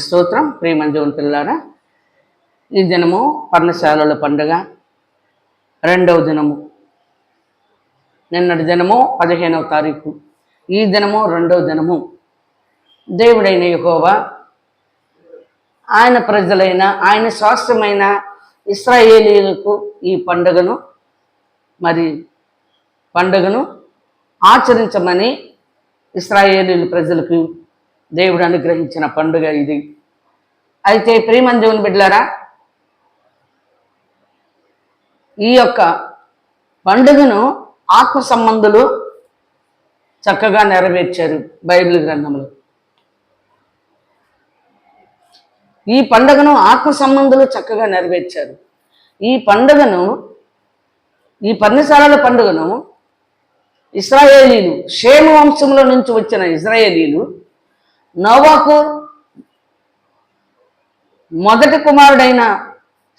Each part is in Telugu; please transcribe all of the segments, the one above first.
స్తోత్రం. ప్రియమంజుని పిల్లారా, ఈ దినము పర్ణశాలల పండుగ రెండవ దినము. నిన్నటి దినము 15వ తారీఖు, ఈ దినము రెండవ దినము. దేవుడైన యెహోవా ఆయన ప్రజలైన ఆయన స్వాస్థ్యమైన ఇశ్రాయేలీయులకు ఈ పండుగను ఆచరించమని ఇశ్రాయేలీయుల ప్రజలకు దేవుడు అనుగ్రహించిన పండుగ ఇది. అయితే ప్రియమంజుని బిడ్డలారా, ఈ యొక్క పండుగను ఆత్మ సంబంధులు చక్కగా నెరవేర్చారు బైబిల్ గ్రంథంలో. ఈ పండుగను ఆత్మ సంబంధులు చక్కగా నెరవేర్చారు. ఈ పండుగను, ఈ పర్ణశాలల పండుగను ఇశ్రాయేలీలు, షేము వంశంలో నుంచి వచ్చిన ఇశ్రాయేలీలు, నోవాహు మొదటి కుమారుడైన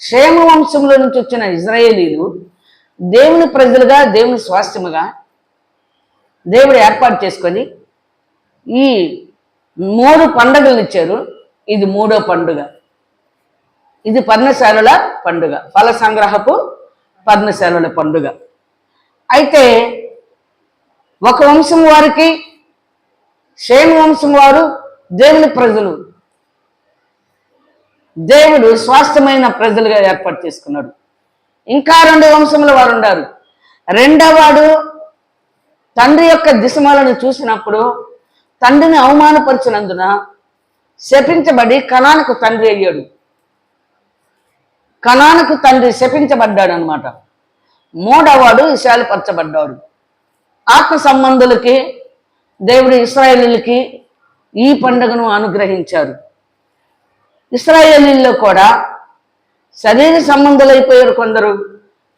షేము వంశంలో నుంచి వచ్చిన ఇశ్రాయేలీలు దేవుని ప్రజలుగా, దేవుని స్వాస్థ్యముగా దేవుడు ఏర్పాటు చేసుకొని ఈ 3 పండుగలు ఇచ్చారు. ఇది 3వ పండుగ. ఇది పర్ణశాలల పండుగ, ఫల సంగ్రహపు పర్ణశాలల పండుగ. అయితే ఒక వంశం వారికి, షేము వంశం వారు దేవుని ప్రజలు, దేవుడు స్వాస్థ్యమైన ప్రజలుగా ఏర్పాటు చేసుకున్నాడు. ఇంకా 2 వంశముల వారు ఉన్నారు. రెండవవాడు తండ్రి యొక్క దిశమాలను చూసినప్పుడు తండ్రిని అవమానపరిచినందున శపించబడి కనానుకు తండ్రి అయ్యాడు. కనానుకు తండ్రి శపించబడ్డాడు అనమాట. 3వవాడు విశాలపరచబడ్డాడు. ఆత్మ సంబంధులకి దేవుడు ఇశ్రాయేలీయులకి ఈ పండుగను అనుగ్రహించారు. ఇశ్రాయేలీయుల్లో కూడా శరీర సంబంధులు అయిపోయారు, కొందరు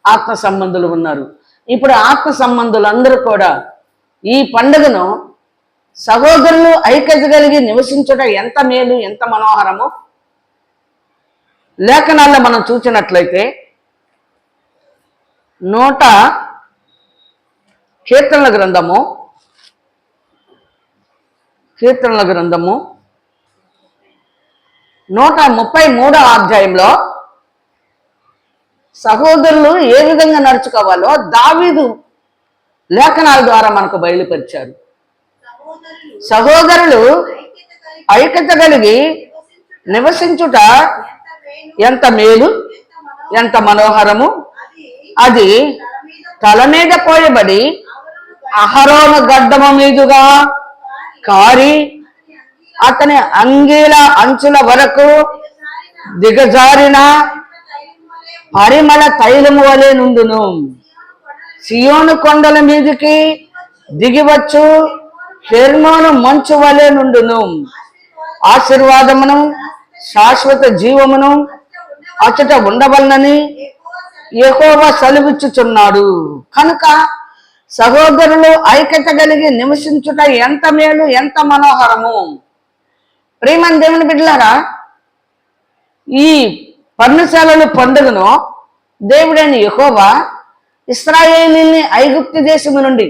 ఆత్మ సంబంధులు ఉన్నారు. ఇప్పుడు ఆత్మ సంబంధులందరూ కూడా ఈ పండుగను సహోదరులు ఐక్యత కలిగి నివసించడం ఎంత మేలు, ఎంత మనోహరము. లేఖనాల్లో మనం చూసినట్లయితే కీర్తనల గ్రంథము 133వ అధ్యాయంలో సహోదరులు ఏ విధంగా నడుచుకోవాలో దావీదు లేఖనాల ద్వారా మనకు బయలుపరిచారు. సహోదరులు ఐక్యత కలిగి నివసించుట ఎంత మేలు, ఎంత మనోహరము. అది తల మీద పోయబడి అహరోను గడ్డమ మీదుగా కారి అతని అంగీల అంచుల వరకు దిగజారిన పరిమళ తైలము వలె నుండును. సియోను కొండల మీదికి దిగివచ్చు హెర్మోను మంచు వలె నుండును. ఆశీర్వాదమును, శాశ్వత జీవమును అచ్చట ఉండవలనని యెహోవా సెలవిచ్చుచున్నాడు. కనుక సహోదరులు ఐక్యత కలిగి నివసించుట ఎంత మేలు, ఎంత మనోహరము. ప్రియమైన దేవుని బిడ్డలారా, ఈ పర్ణశాలల పండుగను దేవుడైన యెహోవా ఇశ్రాయేలీయుల్ని ఐగుప్తు దేశము నుండి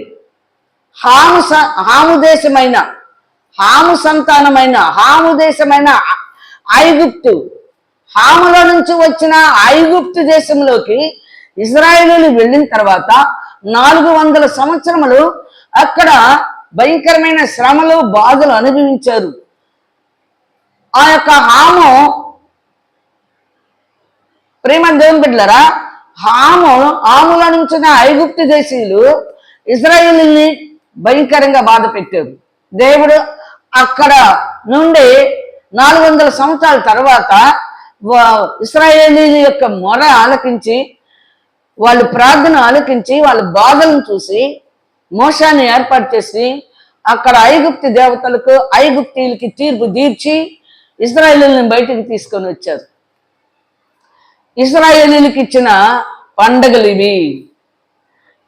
హాము దేశమైన ఐగుప్తు, హాములో నుంచి వచ్చిన ఐగుప్తు దేశంలోకి ఇశ్రాయేలీయులు వెళ్ళిన తర్వాత 400 సంవత్సరములు అక్కడ భయంకరమైన శ్రమలు, బాధలు అనుభవించారు. ఆ యొక్క ప్రియమైన దేవుని బిడ్డలారా, హాములో నుంచిన ఐగుప్తు దేశీయులు ఇశ్రాయేలీయుల్ని భయంకరంగా బాధ పెట్టారు. దేవుడు అక్కడ నుండి 400 సంవత్సరాల తర్వాత ఇశ్రాయేలీయుల యొక్క మొర ఆలకించి, వాళ్ళు ప్రార్థన ఆలకించి, వాళ్ళ బాధలను చూసి మోషాన్ని ఏర్పాటు చేసి అక్కడ ఐగుప్తు దేవతలకు, ఐగుప్తీయులకి తీర్పు తీర్చి ఇశ్రాయేలీయులను బయటికి తీసుకొని వచ్చారు. ఇశ్రాయేలీయులకి ఇచ్చిన పండుగలు ఇవి.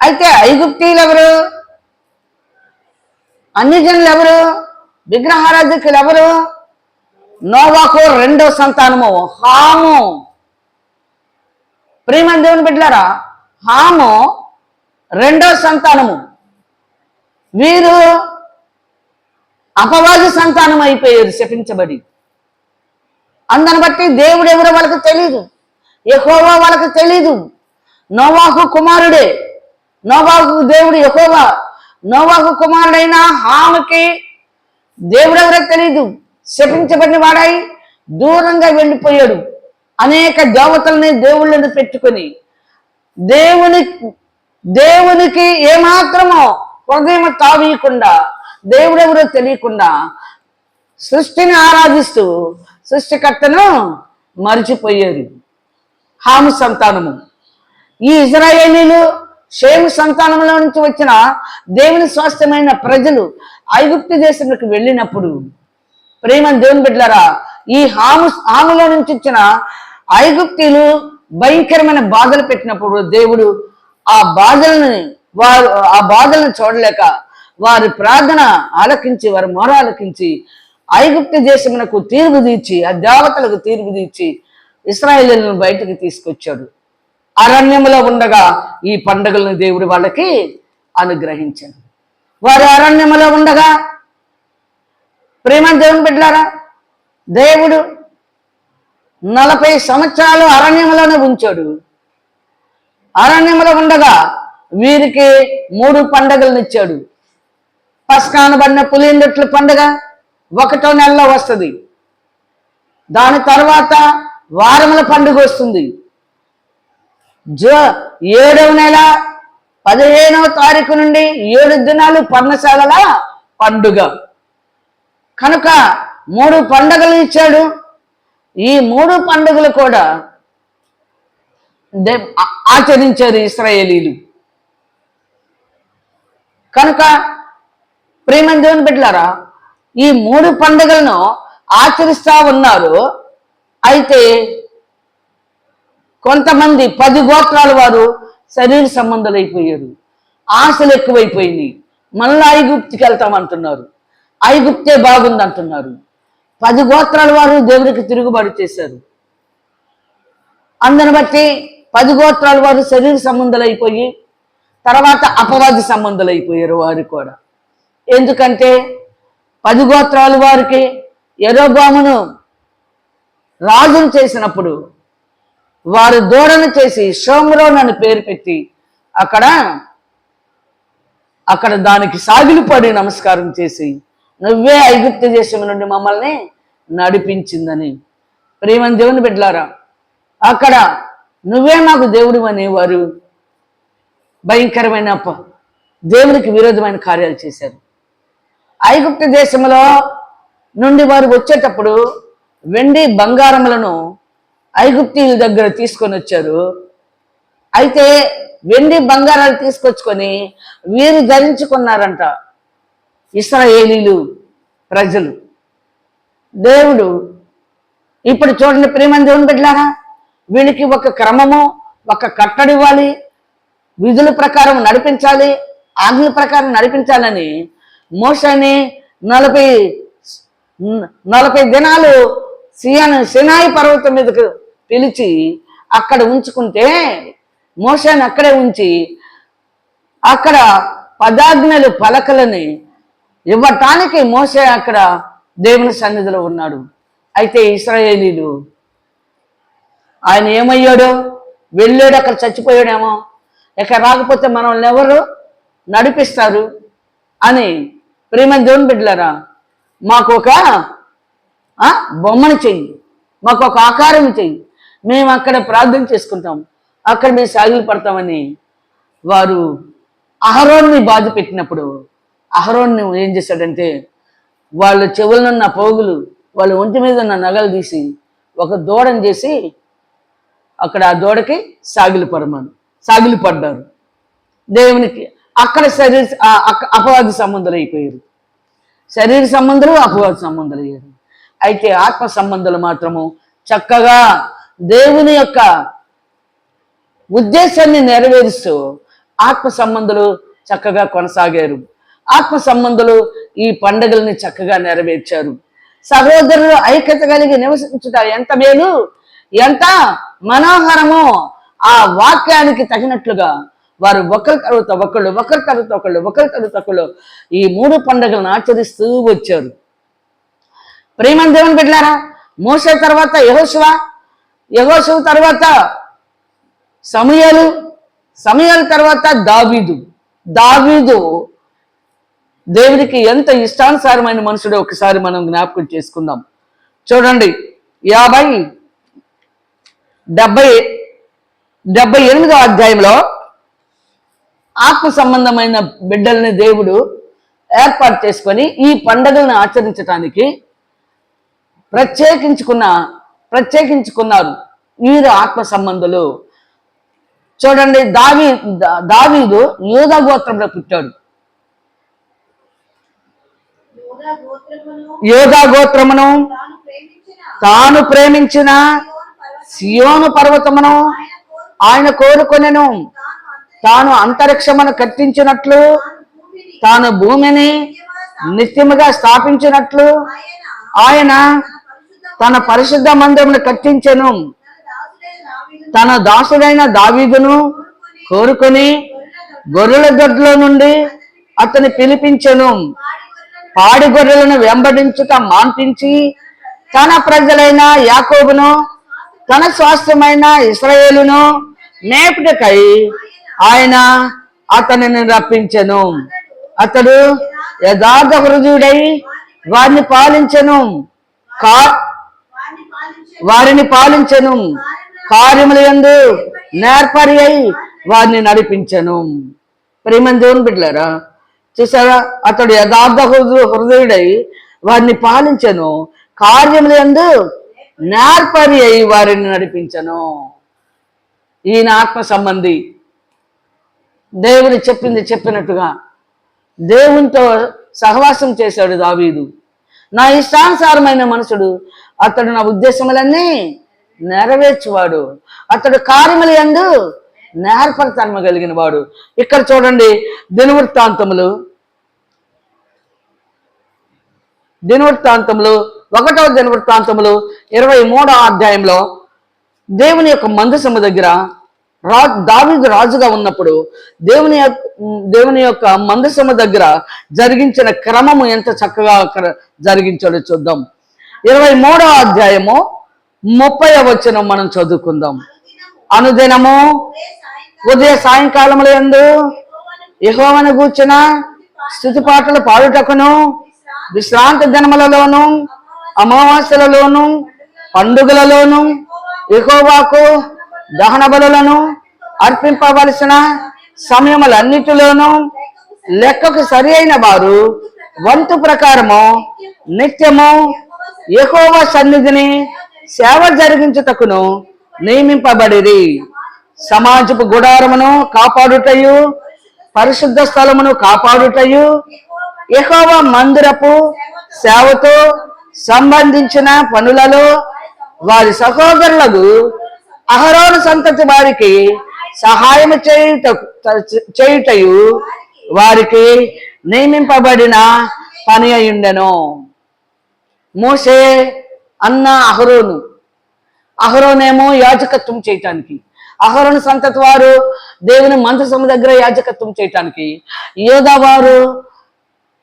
అయితే ఐగుప్తీయులు ఎవరు? అన్యజనులు ఎవరు? విగ్రహారాధకులు ఎవరు? నోవాహు 2వ సంతానము హాము. ప్రియమైన దేవుని బిడ్డలారా, హాము 2వ సంతానము. వీరు అపవాది సంతానం అయిపోయారు శపించబడి. అందుని బట్టి దేవుడు ఎవరో వాళ్ళకి తెలీదు, యెహోవా వాళ్ళకి తెలీదు. నోవాహు కుమారుడే, నోవాహు దేవుడు యెహోవా. నోవాహు కుమారుడైన హాముకి దేవుడు ఎవరో తెలీదు. శపించబడిన వాడై దూరంగా వెళ్ళిపోయాడు. అనేక దేవతల్ని దేవుళ్ళని పెట్టుకొని దేవునికి ఏమాత్రమో హృదయం తావీయకుండా, దేవుడెవరో తెలియకుండా సృష్టిని ఆరాధిస్తూ సృష్టికర్తను మరిచిపోయారు. హాము సంతానము. ఈ ఇజ్రాయేలీలు షేము సంతానంలో నుంచి వచ్చిన దేవుని స్వాస్థ్యమైన ప్రజలు ఐగుప్తు దేశంలోకి వెళ్ళినప్పుడు, ప్రేమ దేవుని బిడ్డలారా, ఈ హాములో నుంచి వచ్చిన ఐగుప్తీలు భయంకరమైన బాధలు పెట్టినప్పుడు దేవుడు ఆ బాధలను చూడలేక వారి ప్రార్థన ఆలకించి, వారి మొర ఆలకించి ఐగుప్తు దేశమునకు తీర్పు తీర్చి, ఆ దేవతలకు తీర్పు తీర్చి ఇశ్రాయేలీయులను బయటకు తీసుకొచ్చాడు. అరణ్యములో ఉండగా ఈ పండుగలను దేవుడు వాళ్ళకి అనుగ్రహించాడు. వారు అరణ్యములో ఉండగా, ప్రేమ దేవుని బిడ్డలారా, దేవుడు 40 సంవత్సరాలు అరణ్యములోనే ఉంచాడు. అరణ్యములో ఉండగా వీరికి 3 పండుగలను ఇచ్చాడు. పస్కానబడిన పులిందొట్ల పండుగ 1వ నెలలో వస్తుంది. దాని తర్వాత వారముల పండుగ వస్తుంది. 7వ నెల 15వ తారీఖు నుండి 7 దినాలు పర్ణశాలల పండుగ. కనుక 3 పండుగలు ఇచ్చాడు. ఈ 3 పండుగలు కూడా ఆచరించారు ఇశ్రాయేలీలు. కనుక ప్రేమ దేవుని బిడ్డలారా, ఈ 3 పండుగలను ఆచరిస్తా ఉన్నారు. అయితే కొంతమంది 10 గోత్రాల వారు శరీర సంబంధాలు అయిపోయారు. ఆశలు ఎక్కువైపోయినాయి. మళ్ళీ ఐగుప్తికి వెళ్తామంటున్నారు. ఐగుప్తే బాగుంది అంటున్నారు. 10 గోత్రాల వారు దేవుడికి తిరుగుబాటు చేశారు. అందుని బట్టి 10 గోత్రాల వారు శరీర సంబంధాలు అయిపోయి తర్వాత అపవాది సంబంధాలు అయిపోయారు వారు కూడా. ఎందుకంటే 10 గోత్రాల వారికి యెరోబామును రాజును చేసినప్పుడు వారు దూడను చేసి షోమ్రోన్ అని పేరు పెట్టి అక్కడ దానికి సాగిలిపడి నమస్కారం చేసి, నువ్వే ఐగుప్తు దేశం నుండి మమ్మల్ని నడిపించిందని. ప్రేమ దేవుని బిడ్డలారా, అక్కడ నువ్వే మాకు దేవుడు అనేవారు భయంకరమైన దేవునికి విరోధమైన కార్యాలు చేశారు. ఐగుప్తు దేశంలో నుండి వారు వచ్చేటప్పుడు వెండి బంగారములను ఐగుప్తీయుల దగ్గర తీసుకొని వచ్చారు. అయితే వెండి బంగారాలు తీసుకొచ్చుకొని వీరు ధరించుకున్నారంట ఇశ్రాయేలీలు ప్రజలు. దేవుడు ఇప్పుడు చూడండి ప్రేమ దేవుని బిడ్డలారా, వీళ్ళకి ఒక క్రమము, ఒక కట్టడి ఇవ్వాలి, విధుల ప్రకారం నడిపించాలి, ఆజ్ఞల ప్రకారం నడిపించాలని మోషేని 40 దినాలు సినాయి పర్వతం మీదకు పిలిచి అక్కడ ఉంచుకుంటే, మోషేని అక్కడే ఉంచి అక్కడ 10 పలకలని ఇవ్వటానికి మోషే అక్కడ దేవుని సన్నిధిలో ఉన్నాడు. అయితే ఇశ్రాయేలీలు ఆయన ఏమయ్యాడో, వెళ్ళాడు, అక్కడ చచ్చిపోయాడేమో, ఇక రాకపోతే మనల్ని ఎవరు నడిపిస్తారు అని. ప్రేమ దేవుని బిడ్డలారా, మాకు ఒక బొమ్మను చెయ్యి, మాకు ఒక ఆకారం చెయ్యి, మేము అక్కడ ప్రార్థన చేసుకుంటాం, అక్కడ మేము సాగిలు పడతామని వారు అహరోన్ని బాధ పెట్టినప్పుడు అహరోన్ని ఏం చేశాడంటే వాళ్ళ చెవులనున్న పోగులు, వాళ్ళ ఒంటి మీద ఉన్న నగలు తీసి ఒక దూడని చేసి అక్కడ ఆ దూడకి సాగిలు పడ్డారు. దేవునికి అక్కడ అపవాది సంబంధాలు అయిపోయారు. శరీర సంబంధాలు అపవాది సంబంధాలు అయ్యారు. అయితే ఆత్మ సంబంధాలు మాత్రము చక్కగా దేవుని యొక్క ఉద్దేశాన్ని నెరవేరుస్తూ ఆత్మ సంబంధాలు చక్కగా కొనసాగారు. ఆత్మ సంబంధాలు ఈ పండుగల్ని చక్కగా నెరవేర్చారు. సహోదరులు ఐక్యత కలిగి నివసించుట ఎంత మేలు, ఎంత మనోహరమో ఆ వాక్యానికి తగినట్లుగా వారు ఒకరి తర్వాత ఒకళ్ళు ఈ 3 పండుగలను ఆచరిస్తూ వచ్చారు. ప్రేమ దేవుని బిడ్డలారా, మోసే తర్వాత యెహోషువ, యెహోషువ తర్వాత సమూయేలు, సమూయేలు తర్వాత దావీదు. దావీదు దేవునికి ఎంత ఇష్టానుసారమైన మనుషుడో ఒకసారి మనం జ్ఞాపకం చేసుకుందాం. చూడండి 78వ అధ్యాయంలో ఆత్మ సంబంధమైన బిడ్డల్ని దేవుడు ఏర్పాటు చేసుకొని ఈ పండుగలను ఆచరించడానికి ప్రత్యేకించుకున్నారు వీరు ఆత్మ సంబంధులు. చూడండి, దావీదు యూదా గోత్రంలో పుట్టాడు. యూదా గోత్రమును తాను ప్రేమించిన సియోను పర్వతమును ఆయన కోరుకొనెను. తాను అంతరిక్షమును కట్టించినట్లు, తాను భూమిని నిత్యముగా స్థాపించినట్లు ఆయన తన పరిశుద్ధ మందిరమును కట్టించెను. తన దాసుడైన దావీదును కోరుకొని గొర్రెల దొడ్లో నుండి అతని పిలిపించెను. పాడి గొర్రెలను వెంబడించుట మాన్పించి తన ప్రజలైన యాకోబును, తన స్వాస్థ్యమైన ఇశ్రాయేలును మేపుటకై ఆయన అతనిని రప్పించెను. అతడు యథార్థ హృదయుడై వారిని పాలించెను. కార్యముల యందు నేర్పరి అయి వారిని నడిపించెను. ప్రేమని దేవుని బిడ్డలారా, చూసారా, అతడు యథార్థ హృదయుడై వారిని పాలించెను, కార్యముల యందు నేర్పరి అయి వారిని నడిపించెను. ఈయన ఆత్మ సంబంధి. దేవుని చెప్పినట్టుగా దేవునితో సహవాసం చేశాడు దావీదు. నా ఇష్టానుసారమైన మనుషుడు, అతడు నా ఉద్దేశములన్నీ నెరవేర్చువాడు, అతడు కార్యముల యందు నేర్పరితనము కలిగిన వాడు. ఇక్కడ చూడండి, దినవృత్తాంతములు 1వ దినవృత్తాంతములు 23వ అధ్యాయంలో దేవుని యొక్క మందసము దగ్గర దావీదు రాజుగా ఉన్నప్పుడు దేవుని యొక్క మందసము దగ్గర జరిగించిన క్రమము ఎంత చక్కగా జరిగించాడో చూద్దాం. 23వ అధ్యాయము 30వ వచనం మనం చదువుకుందాం. అనుదినము ఉదయ సాయంకాలముల యందు యెహోవాను గూర్చిన స్తుతి పాటలు పాడుటకును, విశ్రాంతి దినములలోను, అమావాస్యలలోను, పండుగలలోను యెహోవాకు దహన బలులను అర్పింపవలసిన సమయములన్నిటిలోనూ లెక్కకు సరి అయిన వారు వంతు ప్రకారము నిత్యము యెహోవా సన్నిధిని సేవ జరిగించుటకును నియమింపబడిరి. సమాజపు గుడారమును కాపాడుటయు, పరిశుద్ధ స్థలమును కాపాడుటయు, యెహోవా మందిరపు సేవతో సంబంధించిన పనులలో వారి సహోదరులకు అహరోను సంతతి వారికి సహాయం చేయుటయు వారికి నియమింపబడిన పని అయ్యుండెను. మోసే అన్న అహరోనేమో యాజకత్వం చేయటానికి, అహరోను సంతతి వారు దేవుని మందసము దగ్గర యాజకత్వం చేయటానికి, యోధా వారు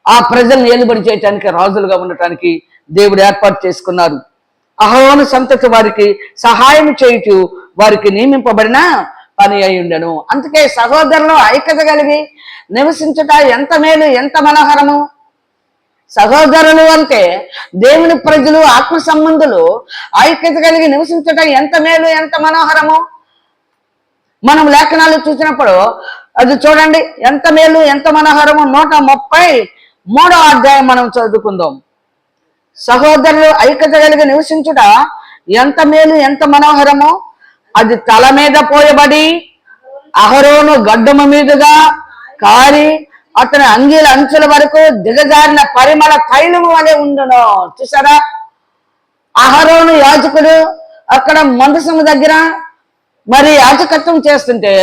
ఆ ప్రజలను ఏలుబడి చేయటానికి, రాజులుగా ఉండటానికి దేవుడు ఏర్పాటు చేసుకున్నారు. అహరోను సంతతి వారికి సహాయం చేయుచు వారికి నియమింపబడిన పని అయి ఉండెను. అందుకే సహోదరులు ఐక్యత కలిగి నివసించుట ఎంత మేలు, ఎంత మనోహరము. సహోదరులు అంటే దేవుని ప్రజలు, ఆత్మ సంబంధులు ఐక్యత కలిగి నివసించుట ఎంత మేలు, ఎంత మనోహరము. మనం లేఖనాలు చూసినప్పుడు అది చూడండి, ఎంత మేలు, ఎంత మనోహరము. 133వ అధ్యాయం మనం చదువుకుందాం. సహోదరులు ఐక్యత కలిగి నివసించుట ఎంత మేలు, ఎంత మనోహరము. అది తల మీద పోయబడి అహరోను గడ్డము మీదుగా కారి అతని అంగీల అంచుల వరకు దిగజారిన పరిమళ తైలము వలె ఉండును. చూసారా, అహరోను యాజకుడు అక్కడ మందసము దగ్గర మరి యాజకత్వం చేస్తుంటే,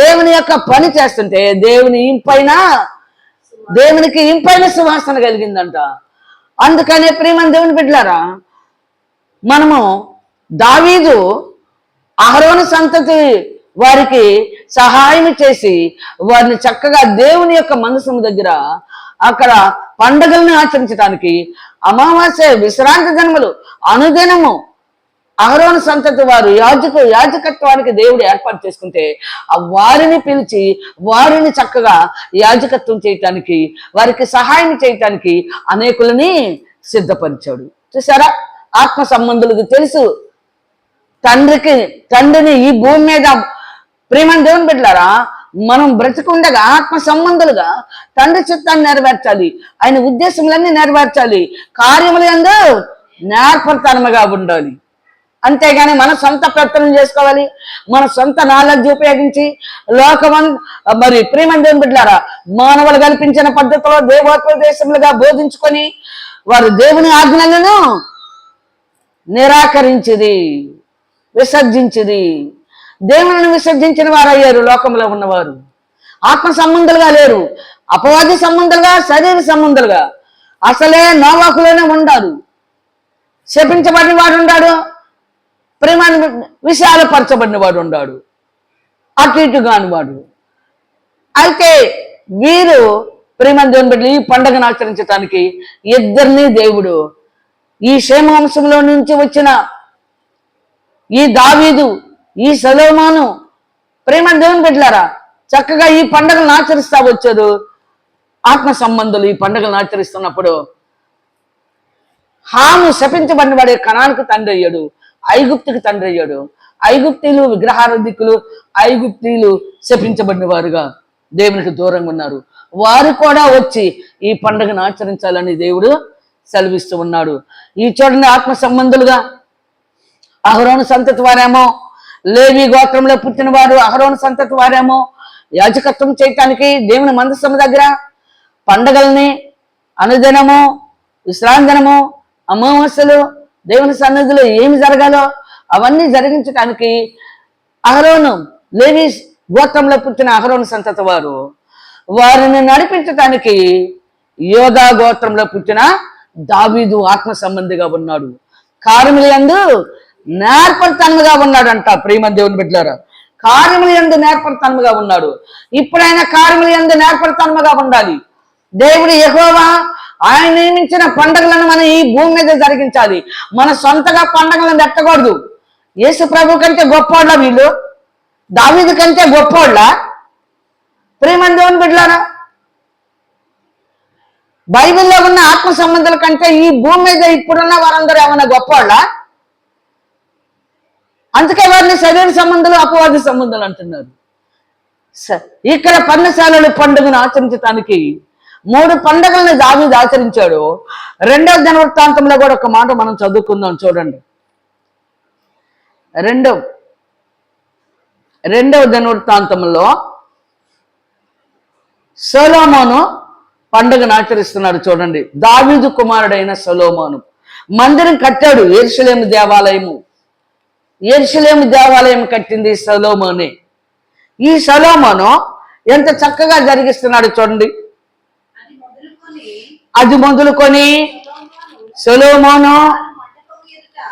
దేవుని యొక్క పని చేస్తుంటే దేవునికి ఇంపైన సువాసన కలిగిందంట. అందుకనే ప్రియమైన దేవుని బిడ్డలారా, మనము దావీదు అహరోను సంతతి వారికి సహాయం చేసి వారిని చక్కగా దేవుని యొక్క మందసము దగ్గర అక్కడ పండుగల్ని ఆచరించడానికి అమావాస్య, విశ్రాంతి దినములు అనుదినము అహరోను సంతతి వారు యాజకత్వానికి దేవుడు ఏర్పాటు చేసుకుంటే ఆ వారిని పిలిచి వారిని చక్కగా యాజకత్వం చేయటానికి, వారికి సహాయం చేయటానికి అనేకులని సిద్ధపరిచాడు. చూసారా, ఆత్మ సంబంధులకు తెలుసు తండ్రిని ఈ భూమి మీద ప్రేమను దేవుని బిడ్డలారా, మనం బ్రతికుండగా ఆత్మ సంబంధులుగా తండ్రి చిత్తాన్ని నెరవేర్చాలి, ఆయన ఉద్దేశములన్నీ నెరవేర్చాలి, కార్యములు యందు నేర్పరితనముగా ఉండాలి. అంతేగాని మన సొంత ప్రయత్నం చేసుకోవాలి, మన సొంత నాలెడ్జ్ ఉపయోగించి మరి ప్రేమను దేవుని బిడ్డలారా మానవులు కల్పించిన పద్ధతిలో దేవోపదేశములుగా బోధించుకొని వారు దేవుని ఆజ్ఞలను నిరాకరించిది, విసర్జించిది. దేవుని విసర్జించిన వారు అయ్యారు లోకంలో ఉన్నవారు. ఆత్మ సంబంధులుగా లేరు, అపవాది సంబంధులుగా, శరీర సంబంధులుగా. అసలే నోవాకులోనే ఉండారు. శపించబడిన వాడు ఉన్నాడు, ప్రేమాన్ని విశాలపరచబడిన వాడు ఉన్నాడు, అటు ఇటు కాని వాడు. అయితే వీరు ప్రేమను దేవుని బిడ్డలు ఈ పండుగను ఆచరించడానికి ఇద్దరిని దేవుడు ఈ షేమ వంశంలో నుంచి వచ్చిన ఈ దావీదు, ఈ సొలొమోను ప్రేమను దేవుని బిడ్డలారా చక్కగా ఈ పండుగలను ఆచరిస్తా వచ్చారు. ఆత్మ సంబంధులు ఈ పండుగలను ఆచరిస్తున్నప్పుడు హాము శపించబడిన వాడే కనానికి తండ్రి అయ్యాడు, ఐగుప్తుకి తండ్రి అయ్యాడు. ఐగుప్తీలు విగ్రహారాధికులు, ఐగుప్తీలు శపించబడిన వారుగా దేవునికి దూరంగా ఉన్నారు. వారు కూడా వచ్చి ఈ పండుగను ఆచరించాలని దేవుడు సెలవిస్తూ ఉన్నాడు. ఈ చూడండి, ఆత్మ సంబంధులుగా అహరోను సంతతి వారేమో, లేవి గోత్రంలో పుట్టిన వారు అహరోను సంతతి వారేమో యాజకత్వం చేయటానికి దేవుని మందసం దగ్గర పండగల్ని అనుదినము, విశ్రాంతినము, అమావాస్యలు, దేవుని సన్నిధిలో ఏమి జరగాలో అవన్నీ జరిగించడానికి అహరోను, లేవి గోత్రంలో పుట్టిన అహరోను సంతతి వారు వారిని నడిపించటానికి యోధా గోత్రంలో పుట్టిన దావీదు ఆత్మ సంబంధిగా ఉన్నాడు. కార్యముల యందు నేర్పరితనముగా ఉన్నాడంట. ప్రేమ దేవుని బిడ్డలారా, కార్యముల యందు నేర్పరితనముగా ఉన్నాడు. ఇప్పుడైనా కార్యముల యందు నేర్పరితనముగా ఉండాలి. దేవుడు యెహోవా ఆయన నియమించిన పండుగలను మనం ఈ భూమి మీద జరిగించాలి. మన సొంతగా పండుగలను పెట్టకూడదు. యేసు ప్రభు కంటే గొప్పోళ్ళ వీళ్ళు, దావీదు కంటే గొప్పోళ్ళ? ప్రేమ దేవుని బిడ్డలారా, బైబిల్లో ఉన్న ఆత్మ సంబంధాల కంటే ఈ భూమి మీద ఇప్పుడున్న వారందరూ ఏమన్నా గొప్పవాళ్ళ? అందుకే వారిని శరీర సంబంధాలు, అపవాది సంబంధాలు అంటున్నారు. ఇక్కడ పర్ణశాలల పండుగను ఆచరించడానికి 3 పండుగలను దావీదు ఆచరించాడు. 2వ దినవృత్తాంతంలో కూడా ఒక మాట మనం చదువుకుందాం. చూడండి, 2వ దినవృత్తాంతంలో సొలొమోను పండుగను ఆచరిస్తున్నాడు. చూడండి, దావీదు కుమారుడైన సొలొమోను మందిరం కట్టాడు. యెరూషలేము దేవాలయం కట్టింది సొలొమోనే. ఈ సొలొమోను ఎంత చక్కగా జరిగిస్తున్నాడు చూడండి. అది మొదలుకొని సొలొమోను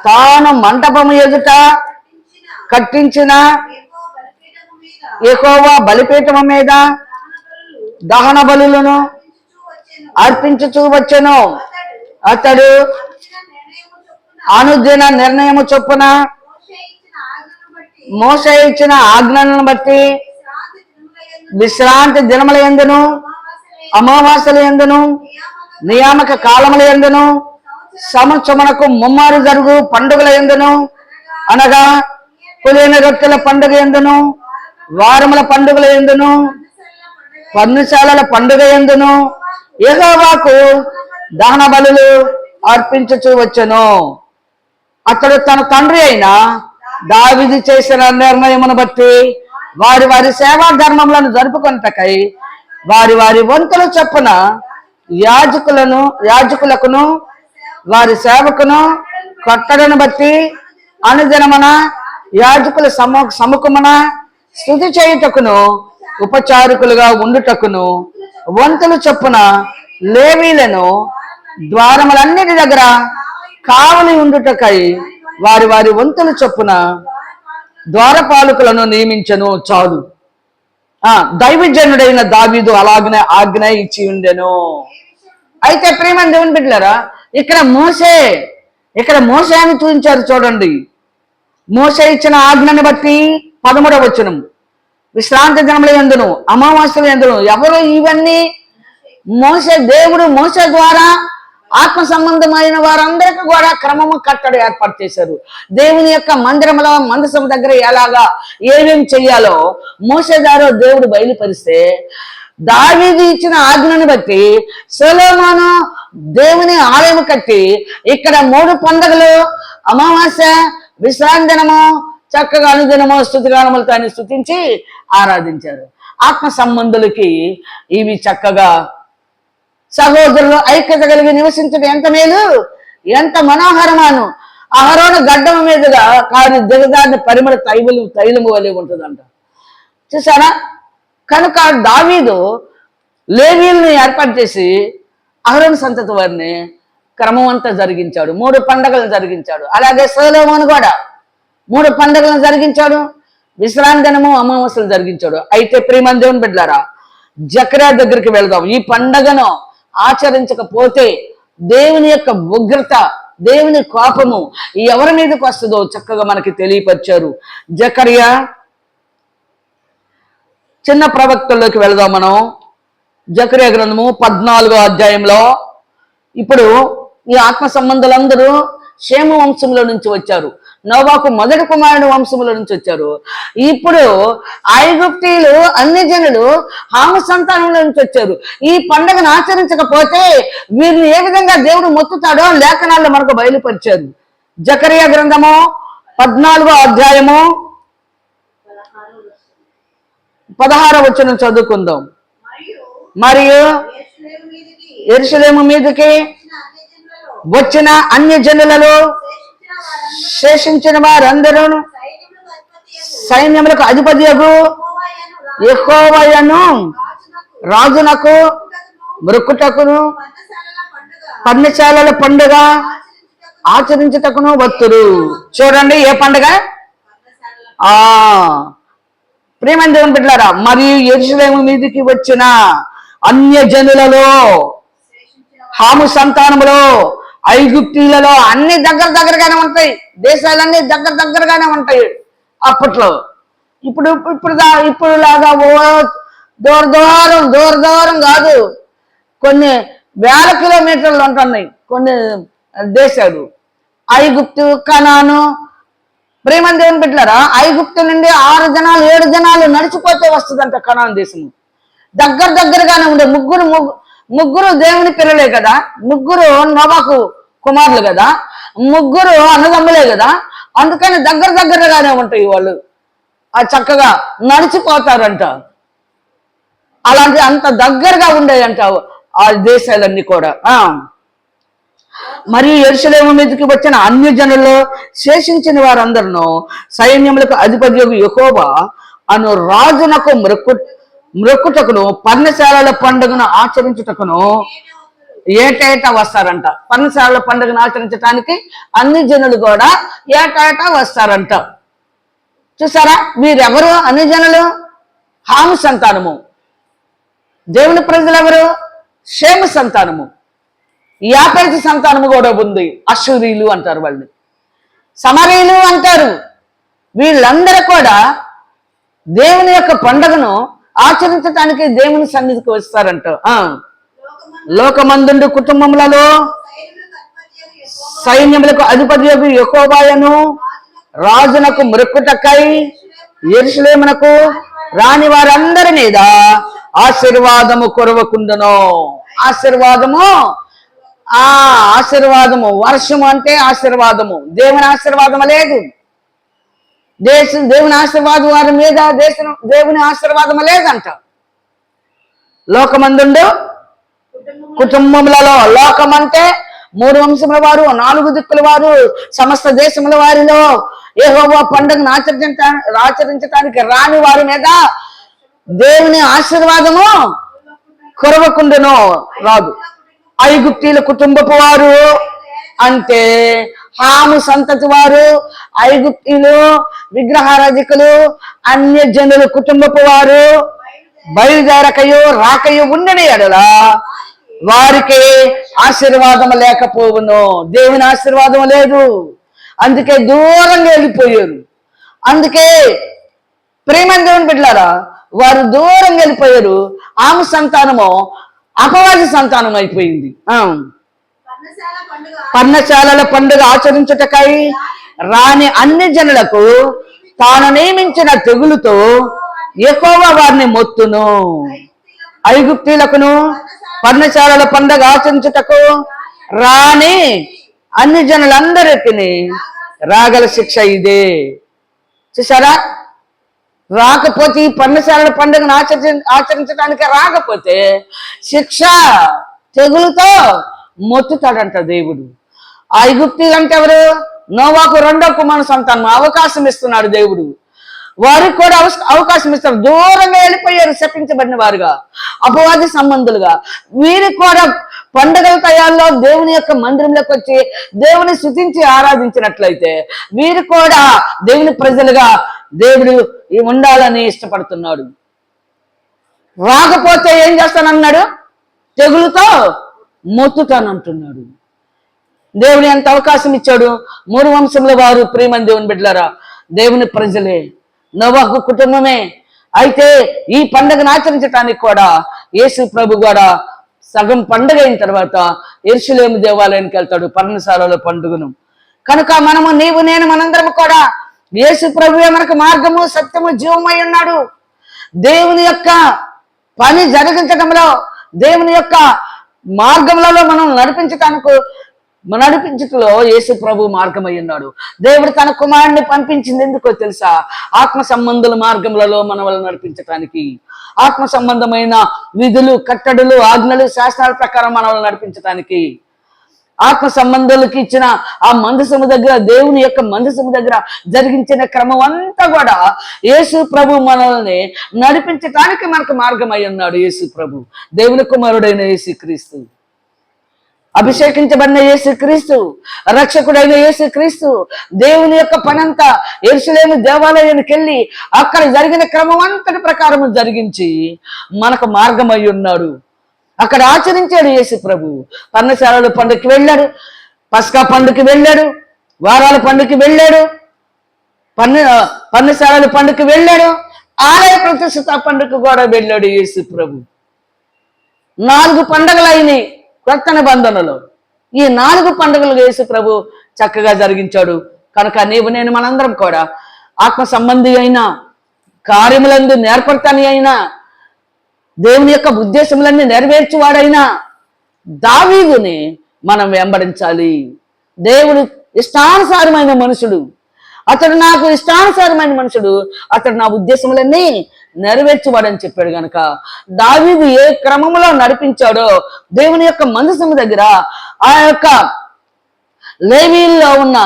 తాను మంటపము ఎదుట కట్టించిన యెహోవా బలిపీఠము మీద దహన బలులను అర్పించుచూ వచ్చెను. అతడు అనుదిన నిర్ణయము చొప్పున మోషే ఇచ్చిన ఆజ్ఞలను బట్టి విశ్రాంతి దినముల యందును, అమావాస్యల యందును, నియామక కాలముల యందును, సంవత్సరమునకు ముమ్మారు జరుగు పండుగల యందును, అనగా పులిన రొట్టెల పండుగ యందును, వారముల పండుగల యందును, పర్ణశాలల పండుగ యందును యెహోవాకు దహన బలులు అర్పించుచూ వచ్చెను. అతడు తన తండ్రి అయిన దావీదు చేసిన నిర్ణయమును బట్టి వారి వారి సేవా ధర్మములను జరుపుకొనుటకై వారి వారి వంతుల చొప్పున యాజకులకును వారి సేవకును కట్టడను బట్టి అనుదినమున యాజకుల సముఖమున స్తుతి చేయుటకును ఉపచారకులుగా ఉండుటకును వంతుల చొప్పున లేవీలను ద్వారములన్నిటి దగ్గర కావలి ఉండుటకై వారి వారి వంతుల చొప్పున ద్వారపాలకులను నియమించను. చాలు. దైవజనుడైన దావీదు అలాగనే ఆజ్ఞ ఇచ్చి ఉండెను. అయితే ప్రేమ దేవుని బిడ్డలారా, ఇక్కడ మోషే అని చూపించారు చూడండి. మోషే ఇచ్చిన ఆజ్ఞని బట్టి 13వ వచనం, విశ్రాంతి దినముల యందును అమావాస్యల యందును ఎవరు ఇవన్నీ? దేవుడు మోషే ద్వారా ఆత్మ సంబంధమైన వారందరికీ కూడా క్రమము కట్టడి ఏర్పాటు చేశారు. దేవుని యొక్క మందిరంలో మందసం దగ్గర ఎలాగా ఏమేమి చెయ్యాలో మోషే ద్వారా దేవుడు బయలుపరిస్తే, దావీదు ఇచ్చిన ఆజ్ఞను బట్టి సొలొమోను దేవుని ఆలయం కట్టి ఇక్కడ 3 పండుగలు, అమావాస్య, విశ్రాంతి దినము, చక్కగా అనుదినము స్తుతిగానములతో ఆయన స్తుతించి ఆరాధించారు. ఆత్మ సంబంధులకి ఇవి చక్కగా సహోదరులు ఐక్యత కలిగి నివసించడం ఎంత మేలు, ఎంత మనోహరమాను. అహరోను గడ్డం మీదుగా కాని దిగజారిన పరిమళ తైలము వలె ఉంటుందంట. చూసారా? కనుక దావీదు లేవీయుల్ని ఏర్పాటు చేసి అహరోను సంతతి వారిని క్రమం అంతా జరిగించాడు, 3 పండుగలను జరిగించాడు. అలాగే సొలొమోను కూడా 3 పండుగలను జరిగించాడు, విశ్రాంతి దినము, అమావాస్యలు జరిగించాడు. అయితే ప్రియమైన దేవుని బిడ్డలారా, జకర్యా దగ్గరికి వెళ్దాం. ఈ పండగను ఆచరించకపోతే దేవుని యొక్క ఉగ్రత, దేవుని కోపము ఎవరి మీదకి వస్తుందో చక్కగా మనకి తెలియపరిచారు. జకర్యా చిన్న ప్రవక్తల్లోకి వెళదాం మనం. జకర్యా గ్రంథము 14వ అధ్యాయంలో ఇప్పుడు ఈ ఆత్మ సంబంధులందరూ షేము వంశంలో నుంచి వచ్చారు, నోవాకు మొదటి కుమారుడు వంశంలో నుంచి వచ్చారు. ఇప్పుడు ఐగుప్తీయులు, అన్ని జనులు హాము సంతానంలో నుంచి వచ్చారు. ఈ పండుగను ఆచరించకపోతే వీరిని ఏ విధంగా దేవుడు మొత్తుతాడో లేఖనాల్లో మనకు బయలుపరిచారు. జకర్యా గ్రంథము 14వ అధ్యాయము 16వ వచనం చదువుకుందాం. మరియు యెరూషలేము మీదకి వచ్చిన అన్య జనులలో శేషించిన వారందరూ సైన్యములకు అధిపతియగు యెహోవాయను రాజునకు మృక్కుటకును పర్ణశాలల పండుగ ఆచరించుటకును వత్తురు. చూడండి, ఏ పండుగ? ప్రియమైన దేవుని బిడ్డలారా, మరియు యెరూషలేము మీదికి వచ్చిన అన్య జనులలో, హాము సంతానములో, ఐగుప్తీయులలో అన్ని దగ్గరగానే ఉంటాయి. దేశాలన్నీ దగ్గరగానే ఉంటాయి అప్పట్లో. ఇప్పుడు లాగా దూరం కాదు, కొన్ని వేల కిలోమీటర్లు ఉంటున్నాయి కొన్ని దేశాలు. ఐగుప్తు, కనాను. ప్రేమ దేవుని బిడ్డలారా, ఐగుప్తు నుండి 6 జనాలు 7 జనాలు నడిచిపోతే వస్తుందంట కనాను దేశము. దగ్గరగానే ఉండే ముగ్గురు దేవుని పిల్లలే కదా, ముగ్గురు నోవాకు కుమారులు కదా, ముగ్గురు అన్నదమ్ములే కదా. అందుకని దగ్గరగానే ఉంటాయి వాళ్ళు. చక్కగా నడిచిపోతారంట. అలాంటి అంత దగ్గరగా ఉండేయంట ఆ దేశాలన్నీ కూడా. మరియు యెరూషలేము మీదకి వచ్చిన అన్య జనుల్లో శేషించిన వారందరూ సైన్యములకు అధిపతి యెహోవా అను రాజునకు మ్రొక్కుటకును పర్ణశాలల పండుగను ఆచరించుటకును ఏటేటా వస్తారంట. పర్ణశాలల పండుగను ఆచరించడానికి అన్ని జనులు కూడా ఏటేటా వస్తారంట. చూసారా? వీరెవరు? అన్ని జనులు హాము సంతానము. దేవుని ప్రజలు ఎవరు? షేము సంతానము. యాపేతు సంతానము కూడా ఉంది. అషూరీలు అంటారు, వాళ్ళని సమరీలు అంటారు. వీళ్ళందరూ కూడా దేవుని యొక్క పండుగను ఆచరించడానికి దేవుని సన్నిధికి వస్తారంట. లోకమందుండు కుటుంబములలో సైన్యములకు అధిపతి యెహోవాయను రాజునకు మృక్కుటకై యెరూషలేమునకు రాని వారందరి మీద ఆశీర్వాదము కురవకుండును. ఆశీర్వాదము. వర్షము అంటే ఆశీర్వాదము. దేవుని ఆశీర్వాదము లేదు. దేవుని ఆశీర్వాదం వారి మీద దేవుని ఆశీర్వాదము లేదంట. లోకమందుండు కుటుంబములలో, లోకం అంటే 3 వంశముల వారు, 4 దిక్కుల వారు, సమస్త దేశముల వారిలో యెహోవా పండుగను ఆచరించడానికి రాని వారి మీద దేవుని ఆశీర్వాదము కురవకుండును రాదు. ఐగుప్తీయుల కుటుంబపు వారు అంటే హాము సంతతి వారు, ఐగుప్తీయులు, విగ్రహారాధికులు, అన్య జనుల కుటుంబపు వారు బయలుదేరకయో రాకయో ఉండని ఎడల వారికి ఆశీర్వాదం లేకపోవును. దేవుని ఆశీర్వాదం లేదు, అందుకే దూరంగా వెళ్ళిపోయారు. అందుకే ప్రేమ దేవుని బిడ్డలారా, వారు దూరంగా వెళ్ళిపోయారు. ఆమె సంతానము అపవాది సంతానం అయిపోయింది. పర్ణశాలల పండుగ ఆచరించుటకై రాని అన్ని జనులకు తాను నియమించిన తెగులుతో యెహోవా వారిని మొత్తును. ఐగుప్తీలకును పర్ణశాలల పండుగ ఆచరించుటకు రాని అన్ని జనులందరికీ రాగల శిక్ష ఇదే. చూసారా, రాకపోతే ఈ పర్ణశాలల పండుగను ఆచరించడానికి రాకపోతే శిక్ష తెగులుతో మొత్తుతాడంట దేవుడు. ఆ ఐగుప్తీలు అంటే ఎవరు? నోవాకు రెండో కుమారుని సంతానం. అవకాశం ఇస్తున్నాడు దేవుడు, వారికి కూడా అవకాశం ఇస్తారు. దూరంగా వెళ్ళిపోయారు శపించబడిన వారుగా, అపవాది సంబంధులుగా. వీరికి కూడా పండుగల తయారులో దేవుని యొక్క మందిరంలోకి వచ్చి దేవుని స్తుతించి ఆరాధించినట్లయితే వీరు కూడా దేవుని ప్రజలుగా దేవుడు ఉండాలని ఇష్టపడుతున్నాడు. రాకపోతే ఏం చేస్తానన్నాడు? తెగులుతో మొత్తుతానంటున్నాడు. దేవుని ఎంత అవకాశం ఇచ్చాడు. 3 వంశంలో వారు ప్రియమైన దేవుని బిడ్డలారా, దేవుని ప్రజలే, నోవాహు కుటుంబమే. అయితే ఈ పండుగను ఆచరించడానికి కూడా యేసు ప్రభు కూడా సగం పండుగ అయిన తర్వాత యెరూషలేము దేవాలయానికి వెళ్తాడు, పర్ణశాలలో పండుగను. కనుక మనము, నీవు, నేను, మనందరం కూడా యేసు ప్రభువే మనకు మార్గము, సత్యము, జీవమై ఉన్నాడు. దేవుని యొక్క పని జరిగించడంలో, దేవుని యొక్క మార్గంలో మనం నడిపించటంలో యేసు ప్రభు మార్గమై ఉన్నాడు. దేవుడు తన కుమారుడిని పంపించింది ఎందుకో తెలుసా? ఆత్మ సంబంధుల మార్గములలో మనల్ని నడిపించటానికి. ఆత్మ సంబంధమైన విధులు, కట్టడులు, ఆజ్ఞలు, శాస్త్రాల ప్రకారం మనల్ని నడిపించటానికి. ఆత్మ సంబంధాలకు ఇచ్చిన ఆ మందసము దగ్గర, దేవుని యొక్క మందసము దగ్గర జరిగించిన క్రమం అంతా కూడా యేసు ప్రభు మనల్ని నడిపించటానికి మనకు మార్గమై ఉన్నాడు. యేసు ప్రభు, దేవుని కుమారుడైన యేసు క్రీస్తు, అభిషేకించబడిన యేసు క్రీస్తు, రక్షకుడైన యేసు క్రీస్తు దేవుని యొక్క పనంతా యెరూషలేము దేవాలయానికి వెళ్ళి అక్కడ జరిగిన క్రమం అంతటి ప్రకారము జరిగించి మనకు మార్గమై ఉన్నాడు. అక్కడ ఆచరించాడు యేసు ప్రభు. పర్ణశాలల పండుగకి వెళ్ళాడు, పస్కా పండుగకి వెళ్ళాడు, వారాల పండుగకి వెళ్ళాడు, పర్ణశాలల పండుగకి వెళ్ళాడు, ఆలయ ప్రతిష్ఠిత పండుగకు కూడా వెళ్ళాడు యేసు ప్రభు. 4 పండుగలు అయినాయి కొత్త నిబంధనలో. ఈ 4 పండుగలు యేసు ప్రభు చక్కగా జరిగించాడు. కనుక నీవు, నేను, మనందరం కూడా ఆత్మ సంబంధి అయిన కార్యములందు నేర్పడతాని అయినా, దేవుని యొక్క ఉద్దేశములన్నీ నెరవేర్చువాడైనా దావీదుని మనం వెంబడించాలి. దేవుడు ఇష్టానుసారమైన మనుషుడు, అతడు నాకు ఇష్టానుసారమైన మనుషుడు, అతడు నా ఉద్దేశములన్నీ నెరవేర్చువాడని చెప్పాడు. గనక దావీదు ఏ క్రమంలో నడిపించాడో దేవుని యొక్క మందసము దగ్గర, ఆ యొక్క లేవీల్లో ఉన్న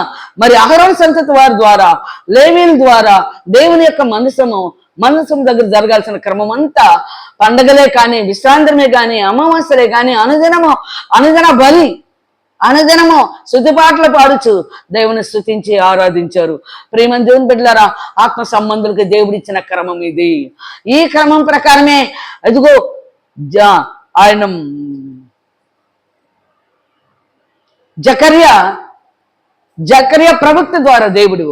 మరి అహరోను సంతతి వారి ద్వారా, లేవీల ద్వారా దేవుని యొక్క మందసం దగ్గర జరగాల్సిన క్రమం అంతా పండగలే కానీ, విశ్రాంతమే కానీ, అమావాస్యలే కానీ, అనుదిన బలి, అనుదినము స్తుతిపాటలు పాడుచు దేవుని స్తుతించి ఆరాధించారు. ప్రియమైన దేవుని బిడ్డలారా, ఆత్మ సంబంధులకు దేవుడిచ్చిన క్రమం ఇది. ఈ క్రమం ప్రకారమే అదిగో ఆయన జకర్య ప్రవక్త ద్వారా దేవుడు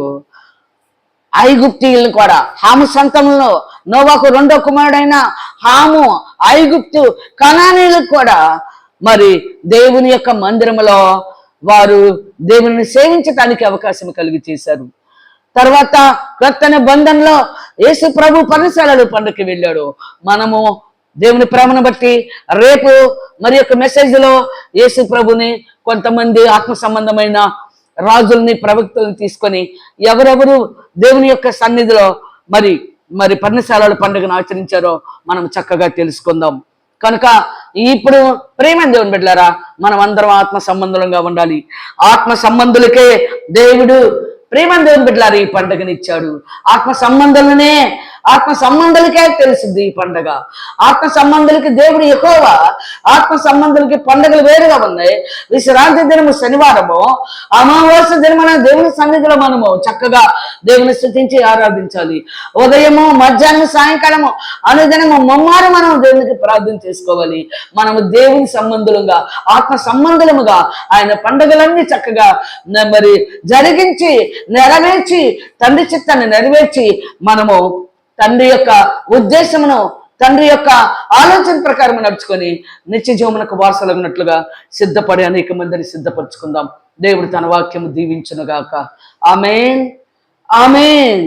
ఐగుప్తీయులను కూడా, హాము సంతంలో నోవాకు రెండో కుమారుడైన హాము, ఐగుప్తు, కనానీయులకు కూడా మరి దేవుని యొక్క మందిరంలో వారు దేవుని సేవించడానికి అవకాశం కలిగి చేశారు. తర్వాత కొత్త నిబంధనలో యేసు ప్రభు పర్ణశాలల పండుగకి వెళ్ళాడు. మనము దేవుని ప్రేమను బట్టి రేపు మరి యొక్క మెసేజ్లో యేసు ప్రభుని, కొంతమంది ఆత్మ సంబంధమైన రాజుల్ని, ప్రవక్తల్ని తీసుకొని ఎవరెవరు దేవుని యొక్క సన్నిధిలో మరి పర్ణశాలల పండుగను ఆచరించారో మనం చక్కగా తెలుసుకుందాం. కనుక ఇప్పుడు ప్రేమ దేవుని బిడ్డలారా, మనం అందరం ఆత్మ సంబంధంగా ఉండాలి. ఆత్మ సంబంధులకే దేవుడు ప్రేమ దేవుని బిడ్డలారా ఈ పండుగని ఇచ్చాడు. ఆత్మ సంబంధులనే ఆత్మ సంబంధులకే తెలుసుద్ది ఈ పండగ. ఆత్మ సంబంధులకి దేవుడు యెహోవా, ఆత్మ సంబంధులకి పండుగలు వేరుగా ఉన్నాయి. విశ్రాంతి దినము శనివారము, అమావాస్య దినమున దేవుని సన్నిధిలో మనము చక్కగా దేవుని స్తుతించి ఆరాధించాలి. ఉదయము, మధ్యాహ్నం, సాయంకాలము అనుదినము ముమ్మారు మనం దేవునికి ప్రార్థన చేసుకోవాలి. మనము దేవుని సంబంధులుగా, ఆత్మ సంబంధులముగా ఆయన పండుగలన్నీ చక్కగా మరి జరిగించి నెరవేర్చి, తండ్రి చిత్తాన్ని నెరవేర్చి మనము తండ్రి యొక్క ఉద్దేశమును, తండ్రి యొక్క ఆలోచన ప్రకారం నడుచుకొని నిత్య జీవమునకు వారసులగినట్లుగా సిద్ధపడి అనేక మందిని సిద్ధపరచుకుందాం. దేవుడు తన వాక్యము దీవించునుగాక. ఆమేన్, ఆమేన్.